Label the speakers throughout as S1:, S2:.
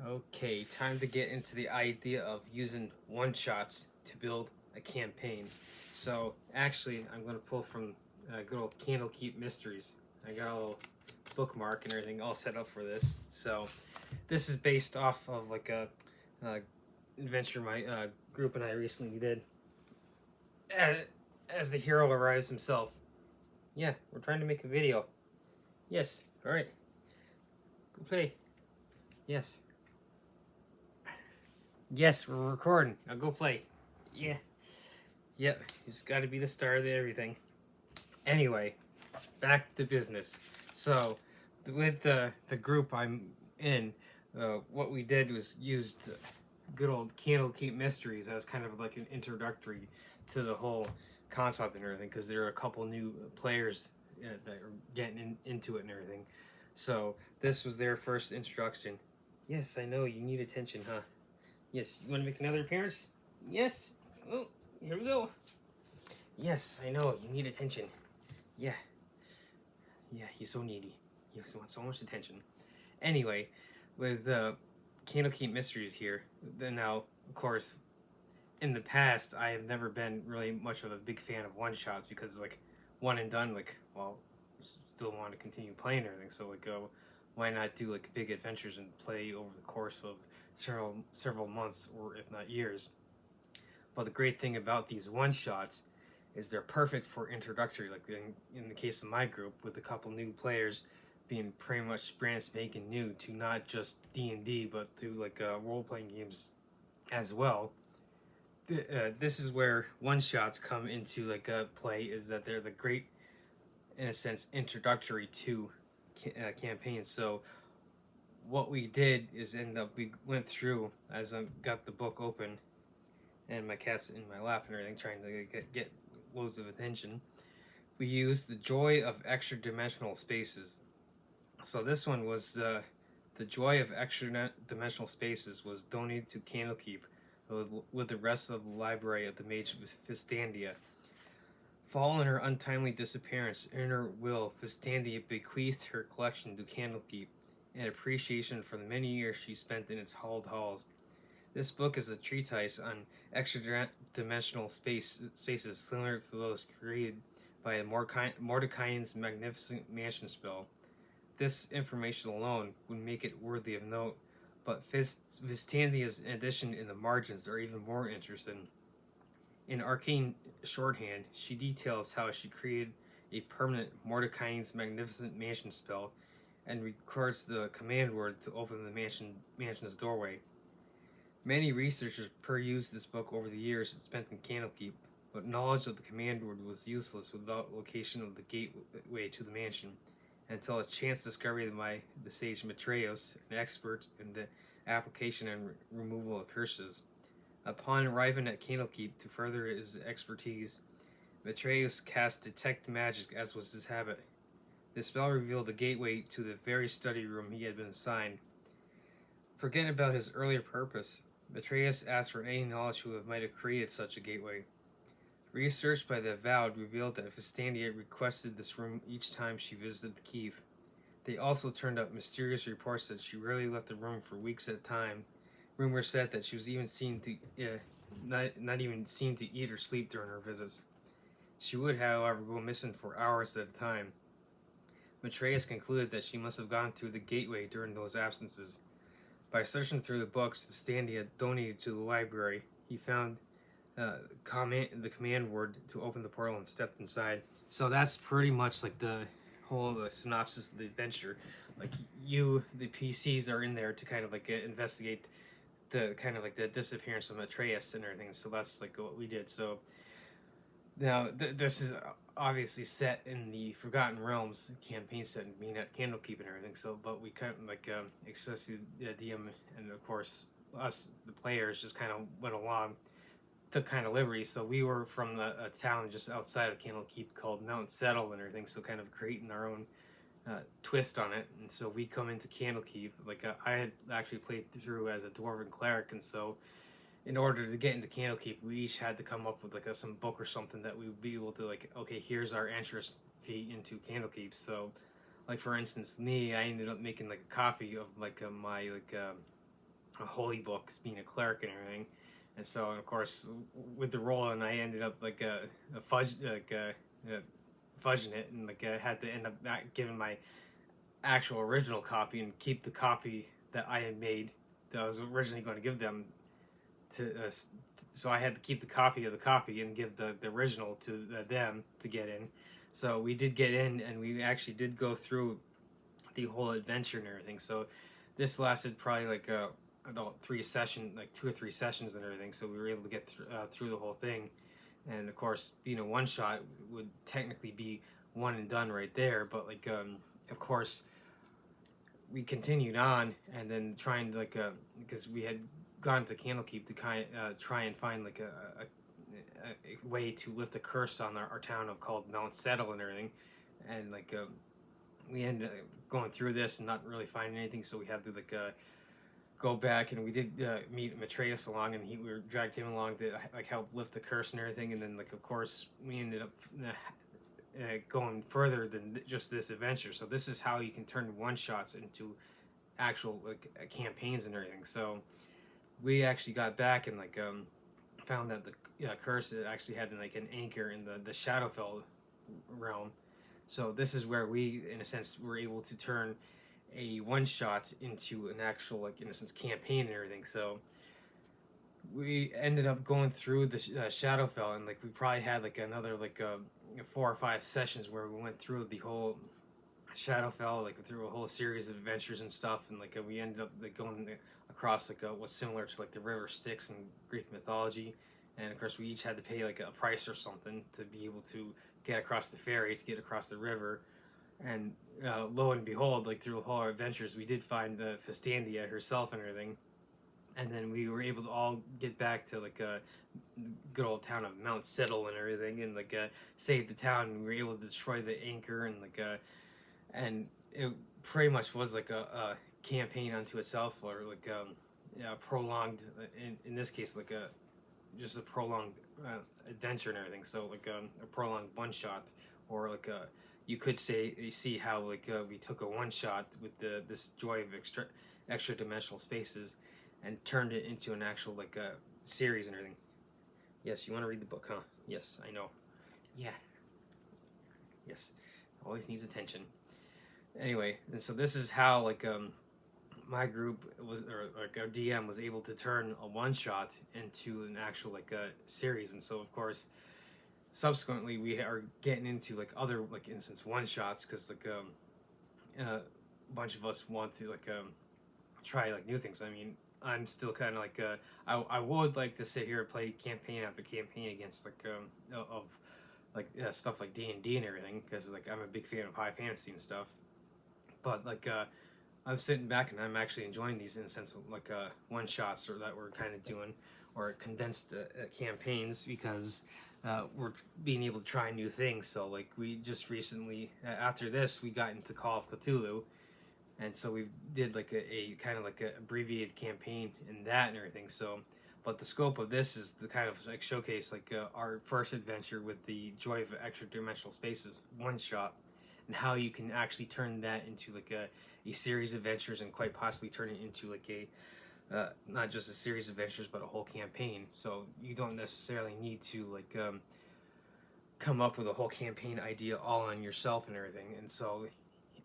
S1: Okay, time to get into the idea of using one-shots to build a campaign. So, actually, I'm going to pull from good old Candlekeep Mysteries. I got a little bookmark and everything all set up for this. So, this is based off of like a adventure my group and I recently did. As the hero arrives himself. Yeah, we're trying to make a video. Yes, alright. Go play. Yes. Yes, we're recording. Now go play. Yeah. Yep, he's got to be the star of everything. Anyway, back to business. So, with the group I'm in, what we did was used good old Candlekeep Mysteries as kind of like an introductory to the whole concept and everything, because there are a couple new players that are getting into it and everything. So, this was their first introduction. Yes, I know, you need attention, huh? Yes, you want to make another appearance? Yes. Oh, here we go. Yes, I know, you need attention. Yeah. Yeah, he's so needy. He wants so much attention. Anyway, with Candlekeep Mysteries here, then now, of course, in the past, I have never been really much of a big fan of one-shots because, like, one and done, like, well, still want to continue playing everything, so, like, why not do, like, big adventures and play over the course of several months or, if not, years. But the great thing about these one-shots is they're perfect for introductory, like in the case of my group, with a couple new players being pretty much brand spanking new to not just D&D, but to like role-playing games as well. This is where one-shots come into like play, is that they're the great, in a sense, introductory to campaigns. So what we did is we went through, as I got the book open and my cat's in my lap and everything, trying to get loads of attention. We used The Joy of Extra Dimensional Spaces. So this one was The Joy of Extra Dimensional Spaces was donated to Candlekeep with the rest of the library of the Mage Fistandia. Following her untimely disappearance, in her will, Fistandia bequeathed her collection to Candlekeep in appreciation for the many years she spent in its hallowed halls. This book is a treatise on extra-dimensional spaces similar to those created by Mordecai's magnificent mansion spell. This information alone would make it worthy of note, but Vistandia's addition in the margins are even more interesting. In arcane shorthand, she details how she created a permanent Mordecai's magnificent mansion spell and records the command word to open the mansion's doorway. Many researchers perused this book over the years spent in Candlekeep, but knowledge of the command word was useless without location of the gateway to the mansion, until a chance discovery by the sage Matreos, an expert in the application and removal of curses. Upon arriving at Candlekeep to further his expertise, Matreos cast Detect Magic, as was his habit. The spell revealed the gateway to the very study room he had been assigned. Forgetting about his earlier purpose, Matreus asked for any knowledge who might have created such a gateway. Research by the Avowed revealed that Fistandia requested this room each time she visited the keep. They also turned up mysterious reports that she rarely left the room for weeks at a time. Rumors said that she was even seen to not even seen to eat or sleep during her visits. She would, however, go missing for hours at a time. Matreus concluded that she must have gone through the gateway during those absences. By searching through the books Fistandia donated to the library, he found the command word to open the portal and stepped inside. So that's pretty much like the whole synopsis of the adventure. Like the PCs are in there to kind of like investigate the kind of like the disappearance of Atreus and everything. So that's like what we did. So now this is obviously set in the Forgotten Realms campaign setting, being at Candlekeep and everything. So, but we kind of like, especially the DM and of course us, the players, just kind of went along, took kind of liberties. So we were from a town just outside of Candlekeep called Mount Settle and everything. So kind of creating our own twist on it. And so we come into Candlekeep. Like I had actually played through as a dwarven cleric, and so in order to get into Candlekeep, we each had to come up with like some book or something that we would be able to like, okay, here's our entrance fee into Candlekeep. So, like for instance, me, I ended up making like a copy of like my holy books, being a cleric and everything. And so, of course, with the rolling, I ended up like a fudge, fudging it, and like I had to end up not giving my actual original copy and keep the copy that I had made that I was originally going to give them to so I had to keep the copy of the copy and give the original to them to get in. So we did get in, and we actually did go through the whole adventure and everything. So this lasted probably like about 3 sessions, like 2 or 3 sessions and everything. So we were able to get through the whole thing. And of course, being a one shot would technically be one and done right there. But like, of course, we continued on, and then trying to like, because we had gone to Candlekeep to try and find like a way to lift a curse on our town of called Mount Settle and everything, and like we ended up going through this and not really finding anything, so we had to like go back, and we did meet Matreus along, and we dragged him along to like help lift the curse and everything, and then like of course we ended up going further than just this adventure. So this is how you can turn one shots into actual like campaigns and everything. So we actually got back and like found that the curse actually had like an anchor in the Shadowfell realm. So this is where we, in a sense, were able to turn a one shot into an actual, like, in a sense, campaign and everything. So we ended up going through the Shadowfell, and like we probably had like another like 4 or 5 sessions where we went through the whole Shadowfell, like through a whole series of adventures and stuff, and like we ended up like going across like what's similar to like the River Styx in Greek mythology, and of course we each had to pay like a price or something to be able to get across the ferry to get across the river, and lo and behold, like through all our adventures, we did find the Festandia herself and everything, and then we were able to all get back to like a good old town of Mount Settle and everything, and like save the town, and we were able to destroy the anchor, and like and it pretty much was like a campaign unto itself, or like prolonged in this case like a just a prolonged adventure and everything. So like a prolonged one shot, or like you could see how like we took a one shot with this joy of extra dimensional spaces and turned it into an actual like series and everything. Yes, you want to read the book, huh? Yes, I know. Yeah. Yes, always needs attention. Anyway, and so this is how like my group was, or like our DM was able to turn a one shot into an actual like a series. And so of course subsequently we are getting into like other like instance one shots, because like a bunch of us want to like try like new things. I mean, I'm still kind of like I would like to sit here and play campaign after campaign against like of like stuff like D&D and everything, because like I'm a big fan of high fantasy and stuff. But like I'm sitting back and I'm actually enjoying these in the sense of like one shots, or that we're kind of doing, or condensed campaigns, because we're being able to try new things. So like we just recently after this we got into Call of Cthulhu, and so we did like a kind of like a abbreviated campaign in that and everything. So but the scope of this is the kind of like showcase like our first adventure with the Joy of Extra Dimensional Spaces one shot, and how you can actually turn that into like a series of adventures, and quite possibly turn it into like a not just a series of adventures but a whole campaign. So you don't necessarily need to like come up with a whole campaign idea all on yourself and everything. And so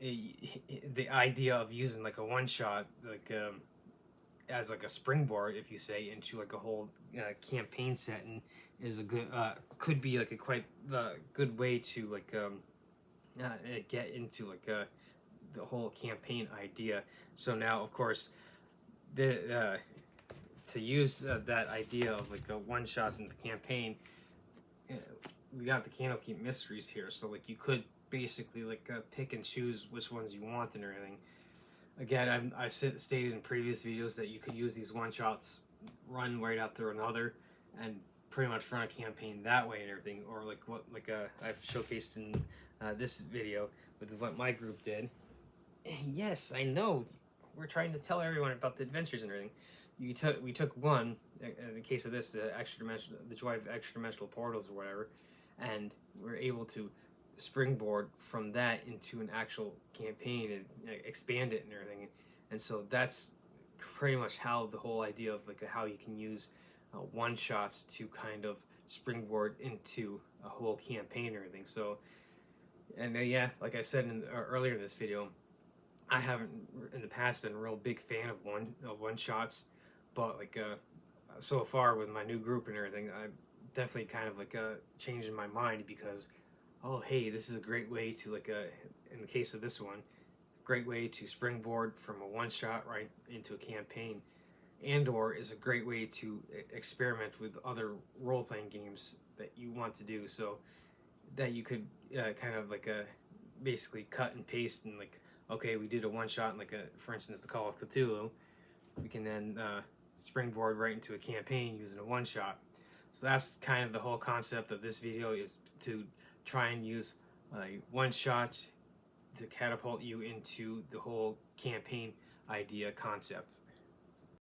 S1: the idea of using like a one shot like as like a springboard, if you say, into like a whole campaign setting is a good could be like a quite good way to like get into like the whole campaign idea. So now of course the to use that idea of like one shots in the campaign, we got the Candlekeep Mysteries here, so like you could basically like pick and choose which ones you want and everything. Again, I've stated in previous videos that you could use these one shots, run right after another, and pretty much run a campaign that way and everything. Or like what like I've showcased in this video with what my group did. Yes, I know. We're trying to tell everyone about the adventures and everything. We took one in the case of this, the Joy of Extra Dimensional Portals or whatever, and we're able to springboard from that into an actual campaign and expand it and everything. And so that's pretty much how the whole idea of like how you can use one shots to kind of springboard into a whole campaign and everything. So, and yeah, like I said earlier in this video, I haven't in the past been a real big fan of one shots, but like so far with my new group and everything, I'm definitely kind of like changing my mind because, oh hey, this is a great way to like in the case of this one, great way to springboard from a one shot right into a campaign, and or is a great way to experiment with other role-playing games that you want to do, so that you could kind of like basically cut and paste and like, okay, we did a one shot in like for instance the Call of Cthulhu, we can then springboard right into a campaign using a one shot. So that's kind of the whole concept of this video, is to try and use one shot to catapult you into the whole campaign idea concept.